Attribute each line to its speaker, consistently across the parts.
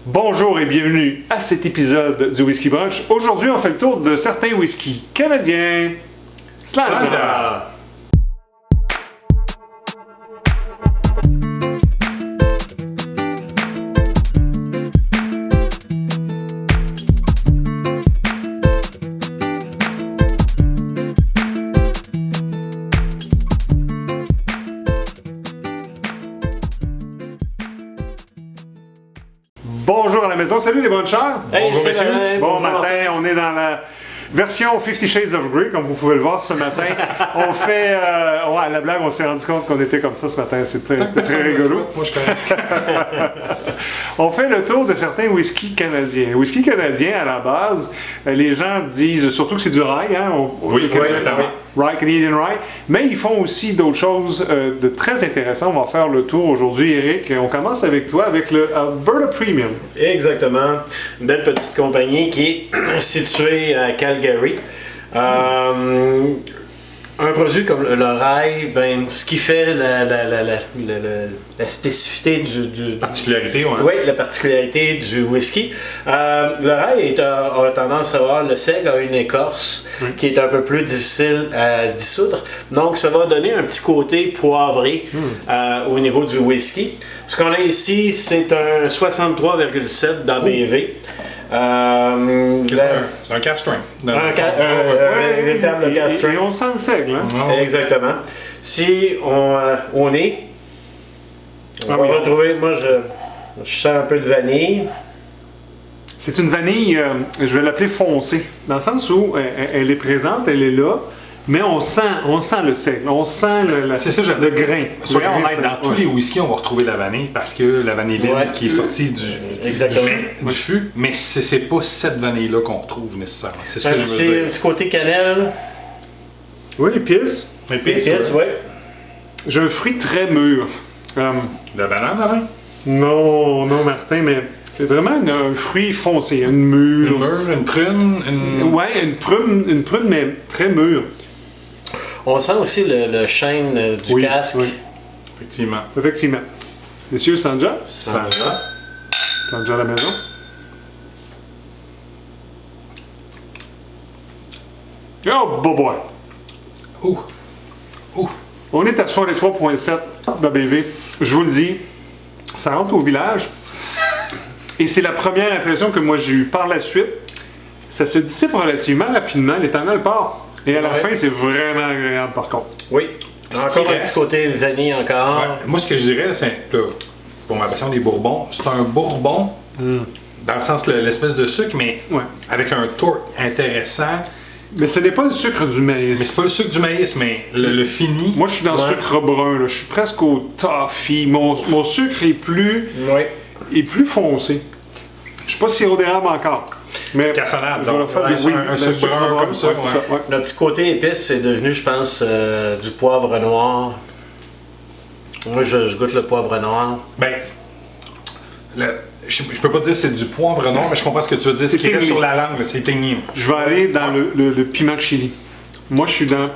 Speaker 1: Bonjour et bienvenue à cet épisode du Whisky Brunch. Aujourd'hui, on fait le tour de certains whiskies canadiens. Slanja! Bonjour à la maison, salut les bruncheurs!
Speaker 2: Hey,
Speaker 1: Bonjour messieurs! Bon
Speaker 2: bonjour,
Speaker 1: matin, on est dans la version 50 Shades of Grey, comme vous pouvez le voir ce matin. On fait... ouais, la blague, on s'est rendu compte qu'on était comme ça ce matin, c'était très rigolo.
Speaker 3: Moi, je connais.
Speaker 1: On fait le tour de certains whiskies canadiens. Whisky canadien, à la base, les gens disent surtout que c'est du rye, hein?
Speaker 3: Oui,
Speaker 1: Canadien, rye, Canadian rye, mais ils font aussi d'autres choses de très intéressantes. On va faire le tour aujourd'hui, Eric. On commence avec toi, avec le Alberta Premium.
Speaker 2: Exactement. Une belle petite compagnie qui est située à Calgary. Un produit comme le rye, ben, ce qui fait la spécificité du
Speaker 3: Particularité, ouais.
Speaker 2: Oui, la particularité du whisky. Le rye a tendance à avoir, le seigle a une écorce qui est un peu plus difficile à dissoudre. Donc, ça va donner un petit côté poivré au niveau du whisky. Ce qu'on a ici, c'est un 63,7 d'ABV.
Speaker 3: C'est un cash string.
Speaker 2: Un véritable cask strength.
Speaker 1: Et on sent le seigle, hein?
Speaker 2: Exactement. Si on est, on va retrouver, moi je sens un peu de vanille.
Speaker 1: C'est une vanille, je vais l'appeler foncée, dans le sens où elle est présente, elle est là, mais on sent le seigle, on sent le grain.
Speaker 3: Soyons
Speaker 1: Le grain
Speaker 3: honnêtes, dans tous les whiskies, on va retrouver la vanille parce que la vanilline qui est sortie du fût, mais c'est pas cette vanille-là qu'on retrouve nécessairement. C'est ce que je veux dire.
Speaker 2: Un petit côté cannelle.
Speaker 1: Oui, épices.
Speaker 2: Épices, oui.
Speaker 1: J'ai un fruit très mûr.
Speaker 3: La banane, Alain?
Speaker 1: Non, Martin, mais c'est vraiment un fruit foncé, une mûre.
Speaker 3: Une mûre, une prune,
Speaker 1: Ouais, une prune, mais très mûre.
Speaker 2: On sent aussi le chêne du casque.
Speaker 1: Oui. Effectivement. Messieurs, Slanja?
Speaker 2: Slanja
Speaker 1: à la maison. Oh, boy! On est à 63,7 d'ABV. Je vous le dis, ça rentre au village. Et c'est la première impression que moi j'ai eue. Par la suite, ça se dissipe relativement rapidement. L'éthanol part. Et à la fin, c'est vraiment agréable par contre.
Speaker 2: Oui. Encore un petit côté vanille encore.
Speaker 3: Ouais. Moi, ce que je dirais, c'est pour ma passion des bourbons, c'est un bourbon dans le sens l'espèce de sucre, mais avec un torque intéressant.
Speaker 1: Mais ce n'est pas le sucre du maïs.
Speaker 3: Mais c'est pas le sucre du maïs, mais le fini.
Speaker 1: Moi, je suis dans le sucre brun. Là. Je suis presque au toffee. Mon sucre est plus foncé. Je ne suis pas sirop d'érable encore. Mais
Speaker 3: cassonade.
Speaker 1: Je vais le faire.
Speaker 3: Un sucre brun comme ça.
Speaker 2: Le petit côté épice, c'est devenu, je pense, du poivre noir. Moi, je goûte le poivre noir.
Speaker 3: Ben, je peux pas dire que c'est du poivre noir, mais je comprends ce que tu veux dire. Ce qui reste sur la langue, c'est teigné.
Speaker 1: Je vais aller dans le piment de chili. Moi, je suis dans...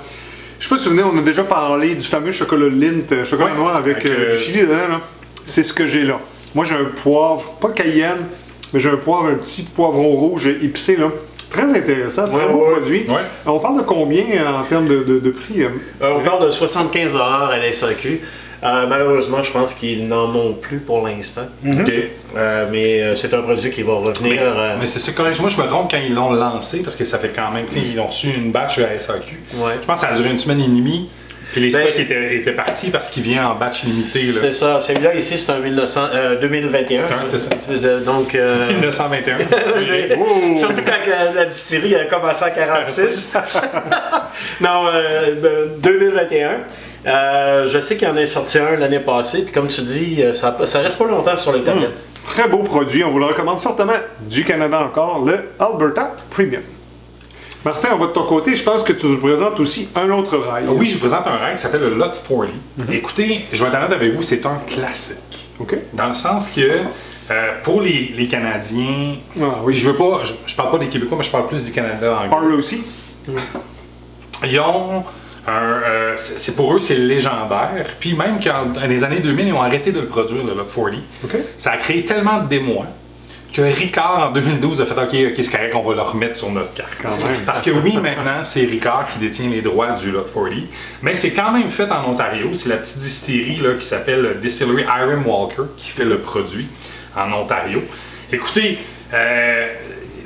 Speaker 1: Je sais pas si vous vous souvenez, on a déjà parlé du fameux chocolat Lindt, chocolat noir avec du chili dedans. Là. C'est ce que j'ai là. Moi, j'ai un poivre, pas cayenne, mais j'ai un petit poivron rouge épicé là. Très intéressant, très beau produit.
Speaker 3: Ouais.
Speaker 1: On parle de combien en termes de prix?
Speaker 2: On parle de 75$ à la SAQ. Malheureusement, je pense qu'ils n'en ont plus pour l'instant. Mais c'est un produit qui va revenir.
Speaker 3: Mais c'est ça, correct. Moi, je me trompe quand ils l'ont lancé, parce que ça fait quand même, ils ont reçu une batch à la SAQ.
Speaker 2: Ouais.
Speaker 3: Je pense que ça a duré une semaine et demie. Puis les stocks étaient partis parce qu'il vient en batch limité.
Speaker 2: C'est ça. Celui-là ici, c'est un 2021.
Speaker 3: C'est ça.
Speaker 2: Donc,
Speaker 3: 1921.
Speaker 2: Surtout quand la distillerie a commencé en 46. Non, 2021. Je sais qu'il y en a sorti un l'année passée, puis comme tu dis, ça reste pas longtemps sur les tablettes.
Speaker 1: Très beau produit, on vous le recommande fortement. Du Canada encore, le Alberta Premium. Martin, on va de ton côté, je pense que tu nous présentes aussi un autre rail.
Speaker 3: Oui, je vous présente un rail qui s'appelle le Lot 40. Écoutez, je vais être honnête avec vous, c'est un classique. Dans le sens que pour les Canadiens, je parle pas des Québécois, mais je parle plus du Canada anglais.
Speaker 1: Parle aussi.
Speaker 3: Ils ont pour eux, c'est légendaire. Puis même dans les années 2000, ils ont arrêté de le produire, le Lot 40.
Speaker 1: Okay.
Speaker 3: Ça a créé tellement de d'émoi que Ricard en 2012 a fait OK, c'est correct, on va le remettre sur notre carte.
Speaker 1: Quand même.
Speaker 3: Parce que oui, maintenant, c'est Ricard qui détient les droits du Lot 40, mais c'est quand même fait en Ontario. C'est la petite distillerie là, qui s'appelle Distillery Hiram Walker qui fait le produit en Ontario. Écoutez,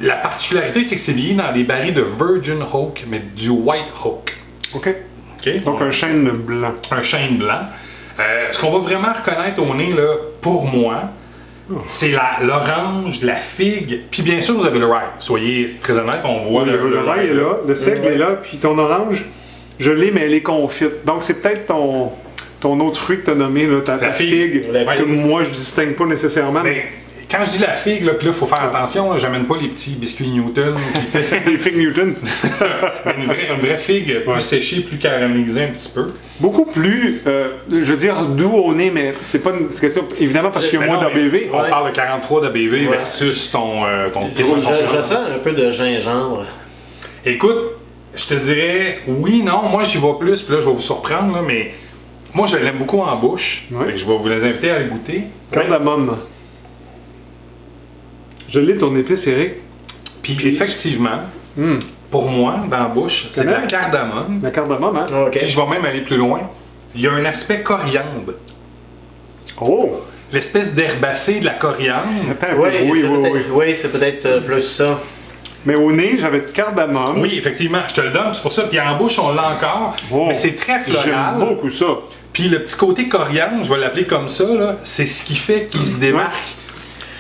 Speaker 3: la particularité, c'est que c'est vieilli dans des barils de Virgin Oak, mais du White Oak.
Speaker 1: OK.
Speaker 3: OK?
Speaker 1: Donc, un chêne blanc.
Speaker 3: Un chêne blanc. Ce qu'on va vraiment reconnaître au nez, là, pour moi, c'est l'orange, la figue, puis bien sûr, vous avez le rye. Soyez très honnête, on voit
Speaker 1: Le rye est là, le seigle est là, puis ton orange, je l'ai, mais elle est confite. Donc, c'est peut-être ton autre fruit que tu as nommé, là, ta figue, que moi, je distingue pas nécessairement.
Speaker 3: Mais quand je dis la figue, là, puis là, il faut faire attention, j'amène pas les petits biscuits Newton.
Speaker 1: Les figues Newton.
Speaker 3: une vraie figue plus séchée, plus caramélisée un petit peu.
Speaker 1: Beaucoup plus, je veux dire, doux au nez, mais c'est pas une question, évidemment, parce qu'il y a moins d'ABV.
Speaker 3: On parle de 43 d'ABV versus ton
Speaker 2: Je sens un peu de gingembre.
Speaker 3: Écoute, je te dirais, oui, non, moi j'y vais plus, puis là je vais vous surprendre, là, mais moi je l'aime beaucoup en bouche.
Speaker 1: Ouais.
Speaker 3: Je vais vous les inviter à le goûter.
Speaker 1: Cardamome. Je l'ai ton épice, Eric.
Speaker 3: Puis effectivement, pour moi, dans la bouche, c'est de la cardamome.
Speaker 1: La cardamome, hein?
Speaker 2: OK.
Speaker 3: Puis je vais même aller plus loin. Il y a un aspect coriandre.
Speaker 1: Oh!
Speaker 3: L'espèce d'herbacée de la coriandre.
Speaker 1: Attends un peu.
Speaker 2: Oui, c'est peut-être plus ça.
Speaker 1: Mais au nez, j'avais de cardamome.
Speaker 3: Oui, effectivement, je te le donne, c'est pour ça. Puis en bouche, on l'a encore.
Speaker 1: Oh.
Speaker 3: Mais c'est très floral.
Speaker 1: J'aime beaucoup ça.
Speaker 3: Puis le petit côté coriandre, je vais l'appeler comme ça, là, c'est ce qui fait qu'il se démarque.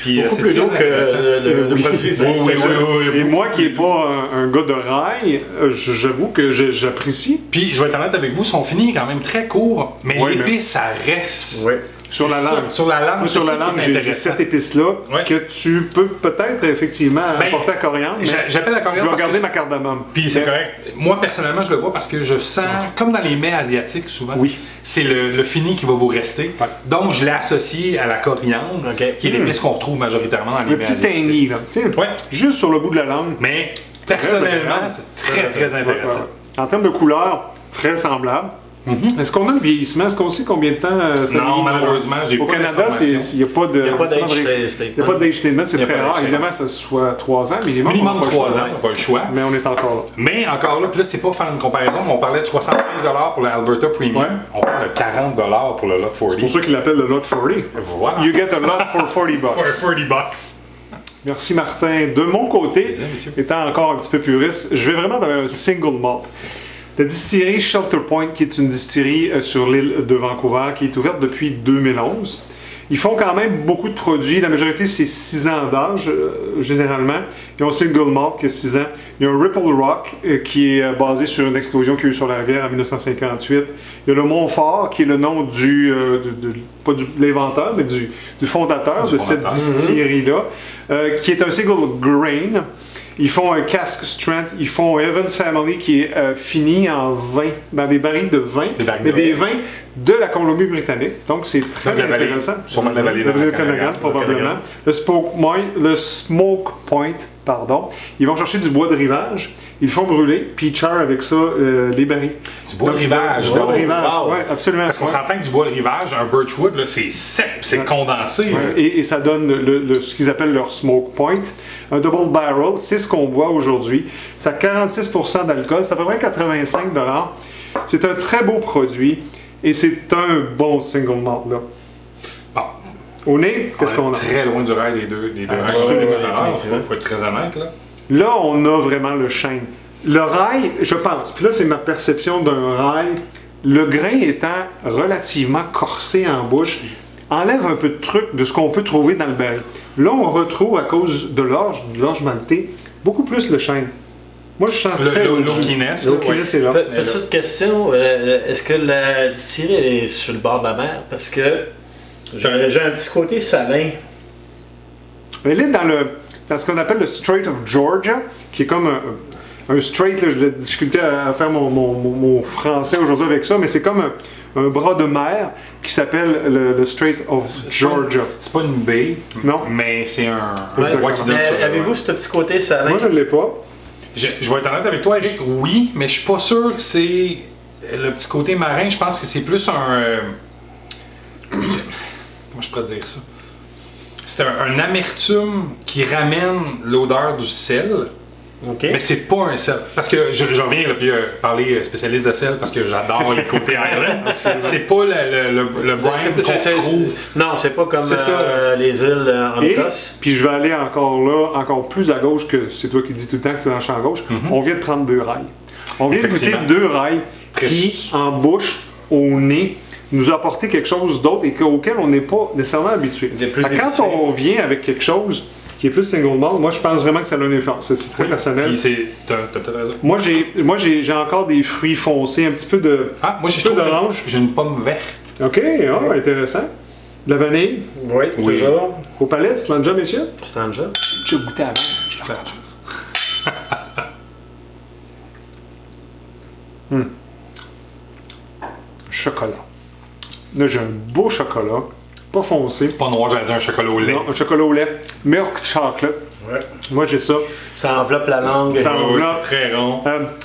Speaker 3: Puis,
Speaker 2: Beaucoup
Speaker 3: c'est
Speaker 2: plus
Speaker 3: très
Speaker 2: doux que
Speaker 3: intéressant.
Speaker 2: le
Speaker 1: Oui.
Speaker 2: produit.
Speaker 3: Oui.
Speaker 1: Et moi qui n'ai pas un gars de rail, j'avoue que j'apprécie.
Speaker 3: Puis je vais être honnête avec vous, son fini est quand même très court, mais
Speaker 1: Oui,
Speaker 3: l'épice, ça reste.
Speaker 2: Oui.
Speaker 1: Sur la
Speaker 3: C'est ça,
Speaker 1: langue.
Speaker 3: Sur la langue,
Speaker 1: Moi, sur
Speaker 3: c'est
Speaker 1: la
Speaker 3: ça qui
Speaker 1: langue,
Speaker 3: est
Speaker 1: j'ai
Speaker 3: intéressant.
Speaker 1: cette épice-là
Speaker 3: Ouais.
Speaker 1: que tu peux peut-être effectivement apporter à coriandre. Mais
Speaker 3: J'appelle la
Speaker 1: je
Speaker 3: coriandre
Speaker 1: vais
Speaker 3: parce
Speaker 1: garder
Speaker 3: que
Speaker 1: ma cardamome.
Speaker 3: Puis c'est
Speaker 1: Mais-
Speaker 3: correct. Moi, personnellement, je le vois parce que je sens, comme dans les mets asiatiques souvent,
Speaker 1: Oui.
Speaker 3: c'est le fini qui va vous rester.
Speaker 1: Ouais.
Speaker 3: Donc, je l'ai associé à la coriandre,
Speaker 2: OK.
Speaker 3: qui est l'épice qu'on retrouve majoritairement dans les
Speaker 1: Le
Speaker 3: mets
Speaker 1: petit
Speaker 3: asiatiques.
Speaker 1: tangy, là. Tu sais,
Speaker 3: Ouais.
Speaker 1: juste sur le bout de la langue.
Speaker 3: Mais personnellement,
Speaker 1: agréable.
Speaker 3: c'est très intéressant.
Speaker 1: Ouais. En termes de couleur, très semblable. Est-ce qu'on a le vieillissement? Est-ce qu'on sait combien de temps ça
Speaker 3: Non,
Speaker 1: vieillit?
Speaker 3: malheureusement, j'ai
Speaker 1: Au
Speaker 3: pas
Speaker 1: Canada,
Speaker 3: d'informations.
Speaker 1: il n'y a pas de.
Speaker 2: Il n'y a pas d'age
Speaker 1: Il
Speaker 2: statement.
Speaker 1: n'y a pas d'age statement, c'est
Speaker 2: Il y a
Speaker 1: très
Speaker 2: pas d'age
Speaker 1: rare.
Speaker 2: statement.
Speaker 1: Évidemment, que ce soit 3 ans, minimum.
Speaker 3: Minimum
Speaker 1: on n'a pas le
Speaker 3: 3
Speaker 1: choix.
Speaker 3: ans, on n'a pas le choix.
Speaker 1: Mais on est encore là.
Speaker 3: Mais encore là, puis là, c'est pas faire une comparaison, mais on parlait de 75$ pour l'Alberta Premium.
Speaker 1: Ouais.
Speaker 3: On parle de 40$ pour le Lot 40.
Speaker 1: C'est pour ça qu'ils l'appellent le Lot 40.
Speaker 3: Voilà.
Speaker 1: You get a lot for 40 bucks.
Speaker 3: For 40$.
Speaker 1: Merci Martin. De mon côté,
Speaker 3: Plaisir, messieurs.
Speaker 1: étant encore un petit peu puriste, je vais vraiment dans un single malt. La distillerie Shelter Point, qui est une distillerie sur l'île de Vancouver, qui est ouverte depuis 2011. Ils font quand même beaucoup de produits. La majorité, c'est 6 ans d'âge, généralement. Ils ont un single malt qui a 6 ans. Il y a un Ripple Rock, qui est basé sur une explosion qu'il y a eu sur la rivière en 1958. Il y a le Montfort, qui est le nom pas de l'inventeur, mais du fondateur de cette distillerie-là, qui est un single grain. Ils font un cask strength, ils font un Evans Family qui est fini en vin, dans des barils de vin, mais des vins de la Colombie-Britannique. Donc c'est très intéressant.
Speaker 3: Sûrement de la vallée
Speaker 1: de
Speaker 3: de
Speaker 1: Okanagan, probablement. Le Smoke Point, pardon. Ils vont chercher du bois de rivage, ils le font brûler, puis ils charrent avec ça les barils.
Speaker 3: Du bois de rivage.
Speaker 1: Du bois de
Speaker 3: donc.
Speaker 1: rivage,
Speaker 2: Wow.
Speaker 1: oui, absolument.
Speaker 3: Parce qu'on
Speaker 1: Ouais.
Speaker 3: s'entend que du bois de rivage, un birchwood, là, c'est sec, c'est condensé.
Speaker 1: Ouais, et ça donne ce qu'ils appellent leur smoke point. Un double barrel, c'est ce qu'on boit aujourd'hui. Ça a 46% d'alcool, c'est à peu près 85$. C'est un très beau produit et c'est un bon single malt. Là.
Speaker 3: Bon,
Speaker 1: Au nez, qu'est-ce qu'on a?
Speaker 3: Très loin du rail des deux.
Speaker 1: Absolument.
Speaker 3: Il faut être très honnête. Là.
Speaker 1: Là, on a vraiment le chêne. Le rail, je pense, puis là, c'est ma perception d'un rail, le grain étant relativement corsé en bouche, enlève un peu de truc de ce qu'on peut trouver dans le baril. Là, on retrouve, à cause de l'orge maltais, beaucoup plus le chêne. Moi, je sens très
Speaker 3: l'oakiness,
Speaker 1: L'oakiness est là.
Speaker 2: Petite question, est-ce que la distillerie elle est sur le bord de la mer? Parce que j'ai un petit côté salin.
Speaker 1: Elle est dans ce qu'on appelle le Strait of Georgia, qui est comme un strait, là, j'ai de la difficulté à faire mon français aujourd'hui avec ça, mais c'est comme un bras de mer qui s'appelle le Strait of Georgia.
Speaker 3: C'est pas une baie,
Speaker 1: Non.
Speaker 3: mais c'est un
Speaker 2: Ouais.
Speaker 3: bois qui donne
Speaker 2: Mais
Speaker 3: ça.
Speaker 2: avez-vous ce petit côté salin?
Speaker 1: Moi, je ne l'ai pas.
Speaker 3: Je vais être honnête avec toi, Eric, oui, mais je suis pas sûr que c'est le petit côté marin. Je pense que c'est plus un. Comment je pourrais dire ça? c'est un amertume qui ramène l'odeur du sel.
Speaker 2: OK.
Speaker 3: Mais c'est pas un sel. Parce que je reviens là, puis parler spécialiste de sel parce que j'adore les côtés Highland. C'est pas le brine qu'on trouve.
Speaker 2: Non, c'est pas comme les îles en Écosse.
Speaker 1: Puis je vais aller encore plus à gauche que c'est toi qui dis tout le temps que c'est dans le champ gauche. On vient de prendre 2 rails. On vient de goûter 2 rails qui, en bouche, au nez, nous a apporté quelque chose d'autre et auquel on n'est pas nécessairement habitué. Quand on vient avec quelque chose qui est plus single malt, moi je pense vraiment que ça a une influence. C'est très personnel.
Speaker 3: Puis t'as peut-être raison.
Speaker 1: Moi j'ai encore des fruits foncés, un petit peu de
Speaker 3: moi d'orange. J'ai une pomme verte.
Speaker 1: OK, intéressant. De la vanille.
Speaker 2: Oui, toujours.
Speaker 1: Au palais, Slanja, messieurs?
Speaker 2: Slanja.
Speaker 1: J'ai déjà goûté avant. Chocolat. Là, j'ai un beau chocolat. Pas foncé.
Speaker 3: Pas noir, j'allais dire un chocolat au lait.
Speaker 1: Non, un chocolat au lait. Milk chocolate.
Speaker 2: Ouais.
Speaker 1: Moi, j'ai ça.
Speaker 2: Ça enveloppe la langue.
Speaker 1: Ça enveloppe.
Speaker 3: C'est très rond.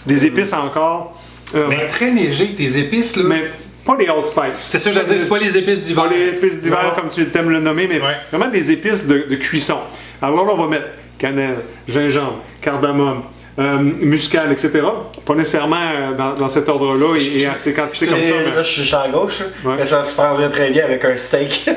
Speaker 1: Des épices encore.
Speaker 3: Mais très léger, tes épices, là.
Speaker 1: Mais pas les allspice.
Speaker 3: C'est ça, j'allais dire, c'est pas les épices d'hiver.
Speaker 1: Pas les épices d'hiver, comme tu t'aimes le nommer, mais vraiment des épices de cuisson. Alors là, on va mettre cannelle, gingembre, cardamome, muscade, etc. Pas nécessairement dans cet ordre-là et à ces quantités comme ça.
Speaker 2: Là, je suis à gauche, mais ça se prendrait très bien avec un steak.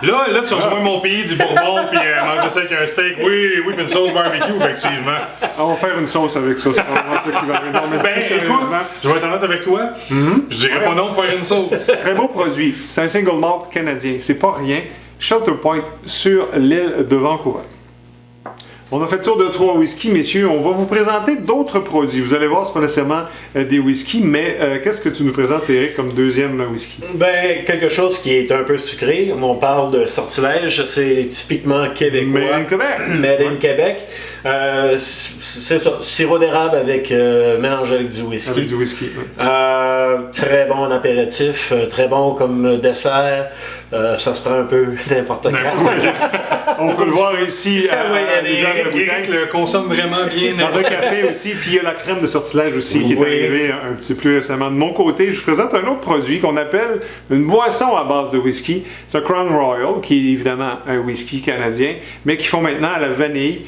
Speaker 3: Là, tu rejoins mon pays du Bourbon, puis manger ça avec un steak. Oui, puis une sauce barbecue, effectivement.
Speaker 1: On va faire une sauce avec ça. C'est vraiment ça qui va arriver. Non, mais
Speaker 3: écoute, je vais être honnête avec toi. Je dirais pas non de faire une sauce.
Speaker 1: Très beau produit. C'est un single malt canadien. C'est pas rien. Shelter Point sur l'île de Vancouver. On a fait le tour de 3 whiskies, messieurs. On va vous présenter d'autres produits. Vous allez voir, c'est pas nécessairement des whiskies, mais qu'est-ce que tu nous présentes, Eric, comme deuxième whisky?
Speaker 2: Ben, quelque chose qui est un peu sucré. On parle de sortilège. C'est typiquement québécois.
Speaker 1: Made in Québec.
Speaker 2: Made in Québec. C'est ça. Sirop d'érable mélangé avec du whisky.
Speaker 1: Avec du whisky, oui.
Speaker 2: Très bon en apéritif. Très bon comme dessert. Ça se prend un peu n'importe quand.
Speaker 1: On peut le voir ici
Speaker 3: Eric le consomme vraiment bien.
Speaker 1: Dans un café aussi, puis il y a la crème de sortilège aussi qui est arrivée un petit peu plus récemment. De mon côté, je vous présente un autre produit qu'on appelle une boisson à base de whisky. C'est un Crown Royal, qui est évidemment un whisky canadien, mais qui font maintenant à la vanille.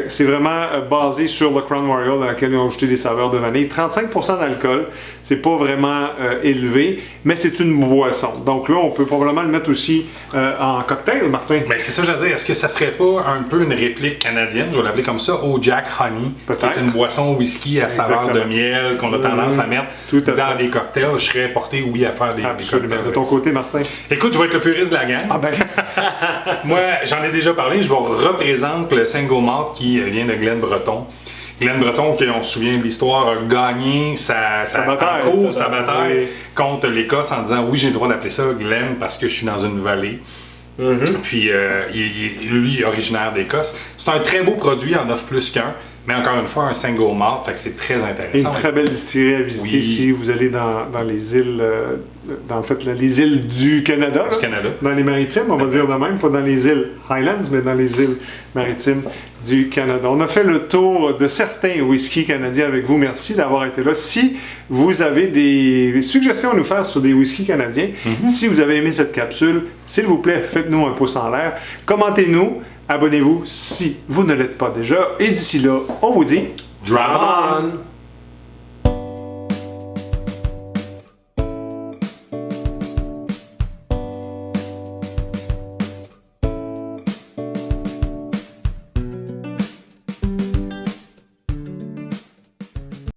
Speaker 1: C'est vraiment basé sur le Crown Royal dans lequel ils ont ajouté des saveurs de vanille. 35% d'alcool, c'est pas vraiment élevé, mais c'est une boisson. Donc là, on peut probablement le mettre aussi en cocktail, Martin.
Speaker 3: Mais c'est ça, je veux dire. Est-ce que ça serait pas un peu une réplique canadienne, je vais l'appeler comme ça, au Jack Honey, qui est une boisson whisky à saveur de miel qu'on a tendance à mettre dans les cocktails. Je serais porté, oui, à faire des cocktails.
Speaker 1: De ton côté, Martin?
Speaker 3: Écoute, je vais être le puriste de la gang.
Speaker 1: Ah ben.
Speaker 3: Moi, j'en ai déjà parlé, je vous représente le single malt qui vient de Glen Breton. Glen Breton, qui on se souvient de l'histoire, a gagné sa bataille contre l'Écosse en disant oui, j'ai le droit d'appeler ça Glen parce que je suis dans une vallée. Puis lui est originaire d'Écosse. C'est un très beau produit, il en offre plus qu'un, mais encore une fois un single malt, fait que c'est très intéressant.
Speaker 1: Et une très belle distillerie à visiter si vous allez dans les îles, les îles du Canada. Dans les maritimes, on va dire de même, pas dans les îles Highlands, mais dans les îles maritimes du Canada. On a fait le tour de certains whiskies canadiens avec vous. Merci d'avoir été là. Si vous avez des suggestions à nous faire sur des whiskies canadiens, si vous avez aimé cette capsule, s'il vous plaît, faites-nous un pouce en l'air. Commentez-nous, abonnez-vous si vous ne l'êtes pas déjà. Et d'ici là, on vous dit
Speaker 2: Dram on!